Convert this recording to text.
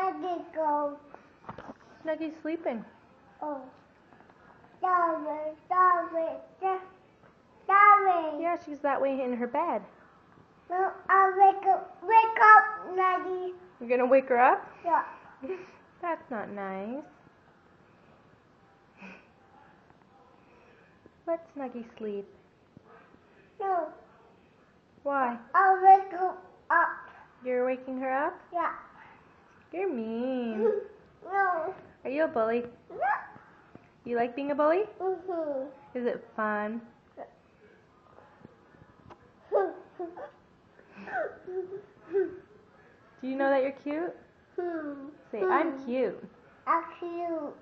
Snuggie go. Snuggie's sleeping. Oh. Sorry. Yeah, she's that way in her bed. No, I'll wake up, Snuggie. You're gonna wake her up? Yeah. That's not nice. Let Snuggie sleep. No, Why? I'll wake her up. You're waking her up? Yeah. You're mean. No. Are you a bully? No. You like being a bully? Mhm. Is it fun? Do you know that you're cute? Say, I'm cute. I'm cute.